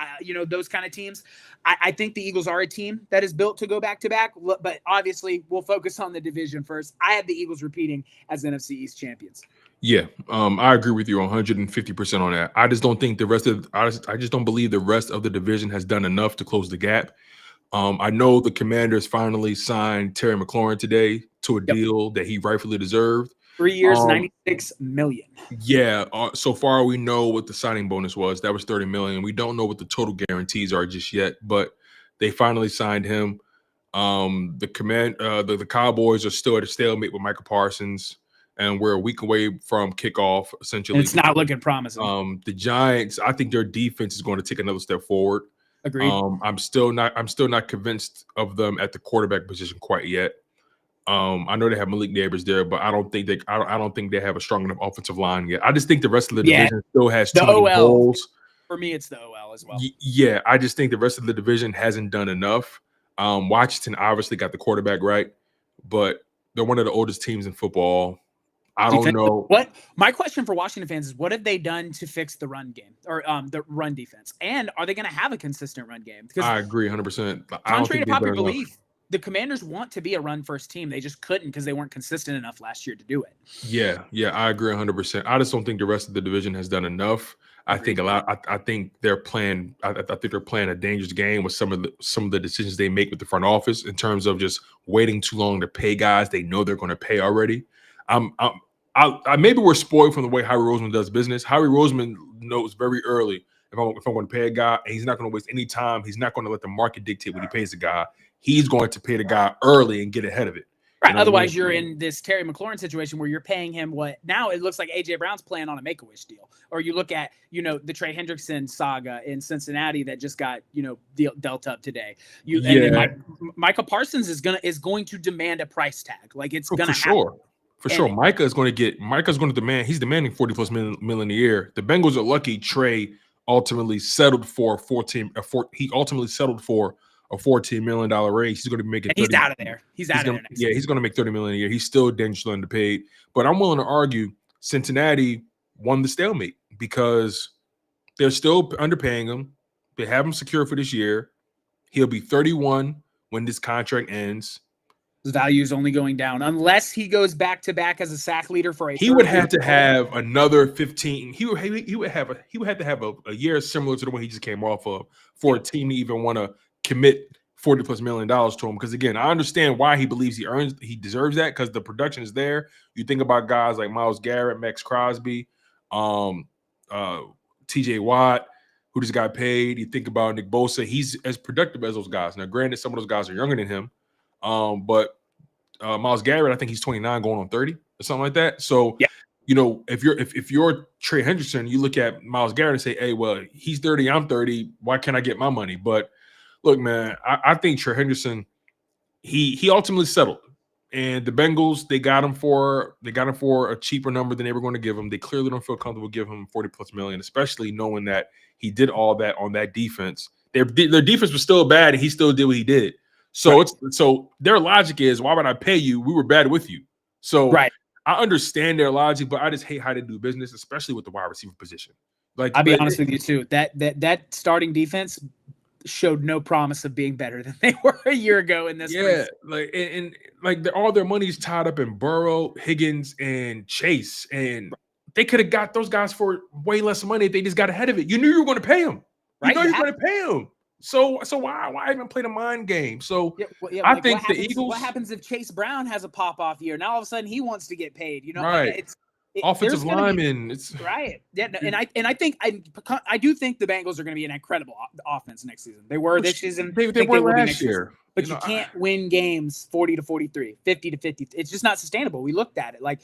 S1: those kind of teams. I think the Eagles are a team that is built to go back-to-back, but obviously we'll focus on the division first. I have the Eagles repeating as NFC East champions.
S2: Yeah, I agree with you 150% on that. I just don't think I just don't believe the rest of the division has done enough to close the gap. I know the Commanders finally signed Terry McLaurin today to a deal that he rightfully deserved.
S1: 3 years, $96 million.
S2: Yeah. So far, we know what the signing bonus was. That was $30 million. We don't know what the total guarantees are just yet, but they finally signed him. The Cowboys are still at a stalemate with Michael Parsons, and we're a week away from kickoff. Essentially,
S1: and it's not looking promising.
S2: The Giants, I think their defense is going to take another step forward.
S1: Agreed.
S2: I'm still not convinced of them at the quarterback position quite yet. I know they have Malik Neighbors there, but I don't think they have a strong enough offensive line yet. I just think the rest of the division still has too many holes.
S1: For me, it's the OL as well.
S2: Yeah, I just think the rest of the division hasn't done enough. Washington obviously got the quarterback right, but they're one of the oldest teams in football. I don't know.
S1: What my question for Washington fans is, what have they done to fix the run game or the run defense? And are they going to have a consistent run game? Because
S2: I agree 100%.
S1: Contrary to popular belief, the Commanders want to be a run-first team. They just couldn't because they weren't consistent enough last year to do it.
S2: Yeah, I agree 100%. I just don't think the rest of the division has done enough. I think they're playing. I think they're playing a dangerous game with some of the decisions they make with the front office in terms of just waiting too long to pay guys they know they're going to pay already. Maybe we're spoiled from the way Howie Roseman does business. Howie Roseman knows very early if I'm going to pay a guy, and he's not going to waste any time. He's not going to let the market dictate what he pays the guy. He's going to pay the guy early and get ahead of it.
S1: Right. Otherwise, you're in this Terry McLaurin situation where you're paying him what now it looks like A.J. Brown's playing on a Make-A-Wish deal. Or you look at, the Trey Hendrickson saga in Cincinnati that just got, dealt up today. And then Micah Parsons is going to demand a price tag. Like it's going to happen.
S2: For sure. Micah's going to demand, he's demanding $40+ million a year. The Bengals are lucky Trey ultimately settled for a $14 million raise. He's going to be making.
S1: He's out of there. He's out of there.
S2: He's going to make $30 million a year. He's still dangerously underpaid. But I'm willing to argue Cincinnati won the stalemate because they're still underpaying him. They have him secure for this year. He'll be 31 when this contract ends.
S1: His value is only going down unless he goes back to back as a sack leader for a.
S2: He would have to have another 15. He would have to have a year similar to the one he just came off of for a team to even want to commit $40+ million to him. Because again, I understand why he believes he deserves that because the production is there. You think about guys like Myles Garrett, Max Crosby, TJ Watt, who just got paid. You think about Nick Bosa. He's as productive as those guys. Now, granted, some of those guys are younger than him. But Myles Garrett, I think he's 29 going on 30 or something like that. So, if you're Trey Hendrickson, you look at Myles Garrett and say, hey, well, he's 30, I'm 30. Why can't I get my money? But look, man, I think Trey Hendrickson, he ultimately settled. And the Bengals, they got him for a cheaper number than they were going to give him. They clearly don't feel comfortable giving him $40+ million, especially knowing that he did all that on that defense. Their defense was still bad, and he still did what he did. So so their logic is, why would I pay you? We were bad with you. So I understand their logic, but I just hate how they do business, especially with the wide receiver position. Like
S1: I'll be honest with you too. That starting defense showed no promise of being better than they were a year ago in this.
S2: Yeah, all their money's tied up in Burrow, Higgins, and Chase, and they could have got those guys for way less money if they just got ahead of it. You knew you were going to pay them. You know you're going to pay them. So why even play the mind game? So I think the Eagles.
S1: What happens if Chase Brown has a pop off year? Now all of a sudden he wants to get paid.
S2: Right. offensive linemen. It's
S1: right. Yeah, and I think I do think the Bengals are going to be an incredible offense next season. They were this season.
S2: They were last year.
S1: But you can't win games 40-43, 50-50. It's just not sustainable. We looked at it. Like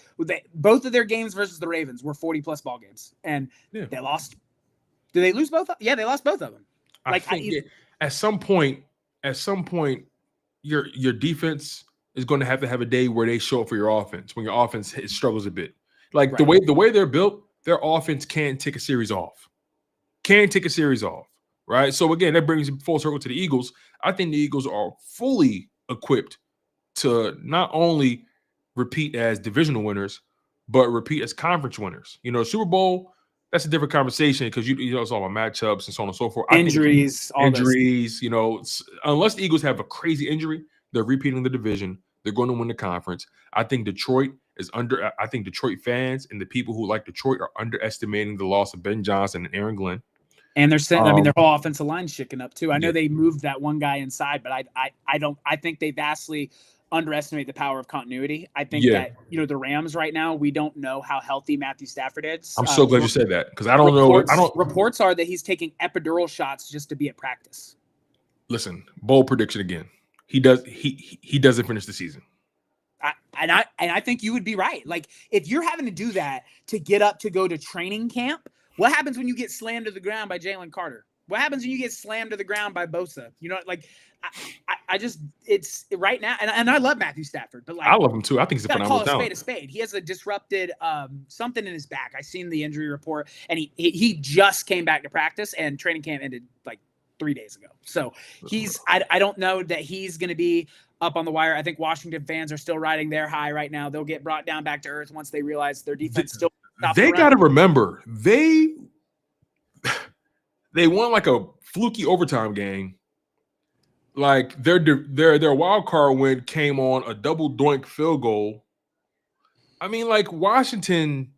S1: both of their games versus the Ravens were 40+ ball games, and they lost. Did they lose both? Yeah, they lost both of them.
S2: I think at some point, your defense is going to have a day where they show up for your offense when your offense struggles a bit. Like the way they're built, their offense can take a series off. Right? So again, that brings it full circle to the Eagles. I think the Eagles are fully equipped to not only repeat as divisional winners, but repeat as conference winners. You know, Super Bowl, that's a different conversation because you know it's all about matchups and so on and so forth.
S1: Injuries,
S2: you know, unless the Eagles have a crazy injury, they're repeating the division. They're going to win the conference. I think Detroit fans and the people who like Detroit are underestimating the loss of Ben Johnson and Aaron Glenn.
S1: And they're saying, their whole offensive line's shaking up too. I know they moved that one guy inside, but I think they vastly underestimate the power of continuity. I think that, you know, the Rams right now, we don't know how healthy Matthew Stafford is.
S2: I'm so glad you said that because I don't know.
S1: Reports are that he's taking epidural shots just to be at practice.
S2: Listen, bold prediction again. He doesn't finish the season.
S1: I think you would be right. Like if you're having to do that to get up to go to training camp, what happens when you get slammed to the ground by Jalen Carter? What happens when you get slammed to the ground by Bosa? You know, like I just it's right now, and I love Matthew Stafford, but like
S2: I love him too. I think he's a phenomenal talent.
S1: Call a spade. He has a disrupted something in his back. I seen the injury report, and he just came back to practice, and training camp ended like 3 days ago. So I don't know that he's going to be up on the wire. I think Washington fans are still riding their high right now. They'll get brought down back to earth once they realize their defense still.
S2: They got to remember they won like a fluky overtime game. Like their wild card win came on a double doink field goal. I mean, like Washington,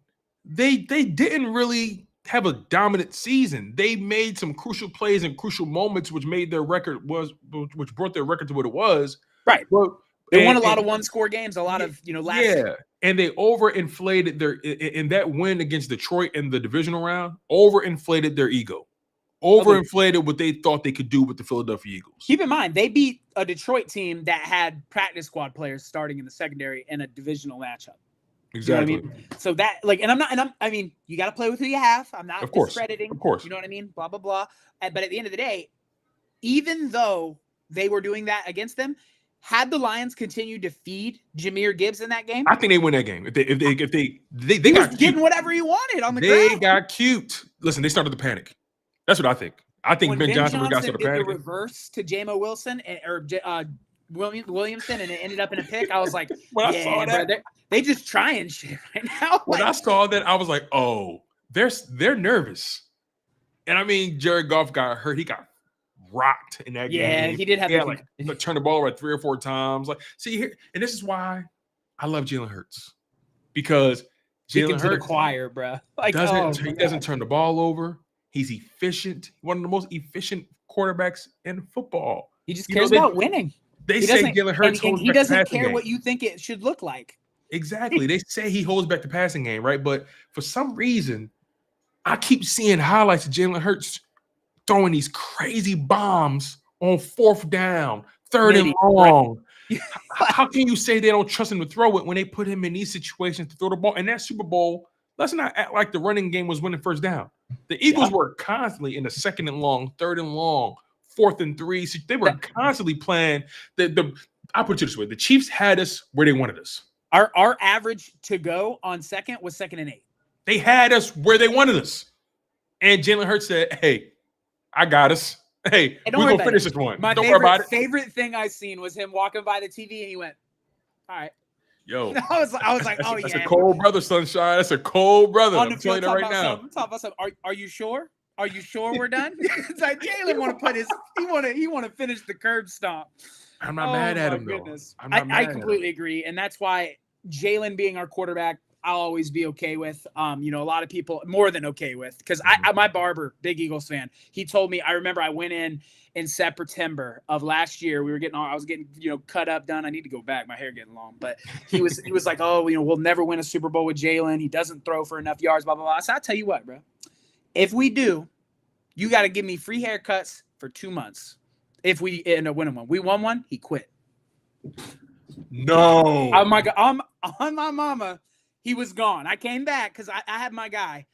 S2: they didn't really have a dominant season. They made some crucial plays and crucial moments, which brought their record to what it was.
S1: Right. They won a lot of one-score games, a lot of, last year.
S2: And they overinflated in that win against Detroit in the divisional round, overinflated their ego. Overinflated what they thought they could do with the Philadelphia Eagles.
S1: Keep in mind, they beat a Detroit team that had practice squad players starting in the secondary in a divisional matchup.
S2: Exactly.
S1: You know what I mean? So that, like, I mean, you got to play with who you have. I'm not discrediting.
S2: Of course.
S1: You know what I mean? Blah, blah, blah. But at the end of the day, even though they were doing that against them, had the Lions continued to feed Jahmyr Gibbs in that game,
S2: I think they win that game. If they
S1: got getting whatever he wanted on the ground.
S2: They got cute. Listen, they started to panic. That's what I think. I think
S1: when
S2: Ben Johnson got started
S1: did
S2: panicking.
S1: The reverse to Jamo Wilson or Williamson, and it ended up in a pick. I was like,
S2: I saw that,
S1: bro, they just trying shit right now.
S2: When I saw that, I was like, oh, they're nervous. And I mean, Jared Goff got hurt. He got rocked in that game.
S1: Yeah, he did have
S2: to turn the ball over 3 or 4 times. Like, see here, and this is why I love Jalen Hurts, because Jalen Hurts,
S1: the choir, bro. Like,
S2: he doesn't turn the ball over. He's efficient. One of the most efficient quarterbacks in football.
S1: He just cares about winning.
S2: They say Jalen Hurts
S1: and he doesn't care what you think it should look like.
S2: Exactly. They say he holds back the passing game, right? But for some reason, I keep seeing highlights of Jalen Hurts throwing these crazy bombs on 4th down, 3rd and long. Right. How can you say they don't trust him to throw it when they put him in these situations to throw the ball? In that Super Bowl, let's not act like the running game was winning first down. The Eagles were constantly in the 2nd and long, 3rd and long, 4th and 3. So they were constantly playing. I'll put it this way: the Chiefs had us where they wanted us.
S1: Our average to go on 2nd was 2nd and 8.
S2: They had us where they wanted us, and Jalen Hurts said, "Hey, I got us. Hey, we're gonna finish this one. Don't worry about it."
S1: Favorite thing I seen was him walking by the TV, and he went, "All right."
S2: Yo,
S1: I was like, oh,
S2: that's a cold brother, Sunshine. That's a cold brother. I'm telling you right now.
S1: I'm talking about something. Are you sure? Are you sure we're done? It's like Jalen want to put he want to finish the curb stomp.
S2: I'm not mad at him though.
S1: I completely agree, and that's why Jalen being our quarterback, I'll always be okay with. You know, a lot of people more than okay with, because my barber, big Eagles fan, he told me, I remember I went in September of last year. I was getting, you know, cut up, done. I need to go back. My hair getting long, but he was like, oh, you know, we'll never win a Super Bowl with Jalen. He doesn't throw for enough yards, blah, blah, blah. So I'll tell you what, bro, if we do, you got to give me free haircuts for 2 months. If we end up winning one, we won one, he quit.
S2: No.
S1: Oh my God, on my mama, he was gone. I came back because I have my guy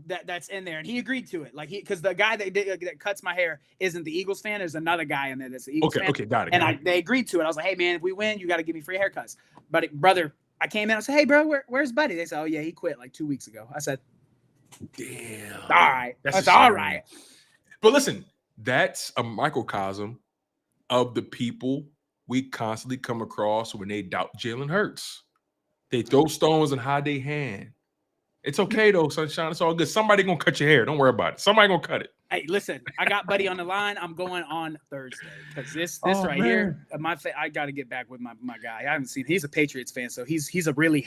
S1: that's in there, and he agreed to it. Like, because the guy that cuts my hair isn't the Eagles fan. There's another guy in there that's the Eagles fan.
S2: Okay, got it.
S1: And they agreed to it. I was like, hey man, if we win, you got to give me free haircuts. But brother, I came in. I said, hey bro, where's Buddy? They said, oh yeah, he quit like 2 weeks ago. I said,
S2: damn.
S1: All right, that's all right.
S2: But listen, that's a microcosm of the people we constantly come across when they doubt Jalen Hurts. They throw stones and hide their hand. It's okay though, Sunshine. It's all good. Somebody gonna cut your hair. Don't worry about it. Somebody gonna cut it.
S1: Hey, listen, I got Buddy on the line. I'm going on Thursday because this right here, I got to get back with my guy. I haven't seen him. He's a Patriots fan, so he's a really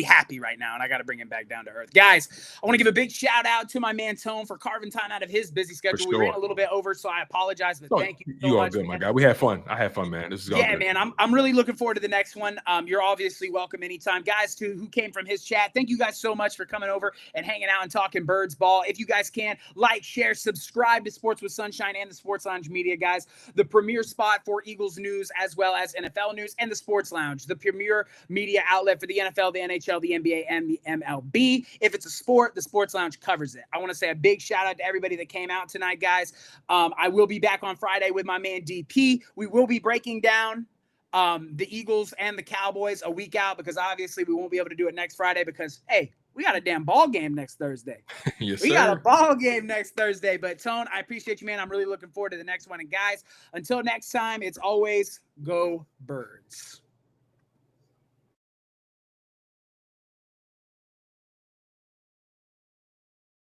S1: happy right now, and I got to bring him back down to earth. Guys, I want to give a big shout out to my man Tone for carving time out of his busy schedule.
S2: Sure.
S1: We ran a little bit over, so I apologize, but thank you so
S2: much. You
S1: are
S2: good, my guy. We had fun. I had fun, man. This is all good.
S1: Man. I'm really looking forward to the next one. You're obviously welcome anytime, guys. Who came from his chat, thank you guys so much for coming over and hanging out and talking birds ball. If you guys can, like, share, subscribe to Sports with Sunshine and the Sports Lounge Media, guys. The premier spot for Eagles news as well as NFL news, and the Sports Lounge, the premier media outlet for the NFL, the NHL, the NBA, and the MLB. If it's a sport, the Sports Lounge covers it. I want to say a big shout out to everybody that came out tonight, guys. I will be back on Friday with my man DP. We will be breaking down the Eagles and the Cowboys a week out, because obviously we won't be able to do it next Friday because, hey, we got a damn ball game next Thursday.
S2: Yes,
S1: we got a ball game next Thursday. But Tone, I appreciate you, man. I'm really looking forward to the next one. And guys, until next time, it's always go Birds.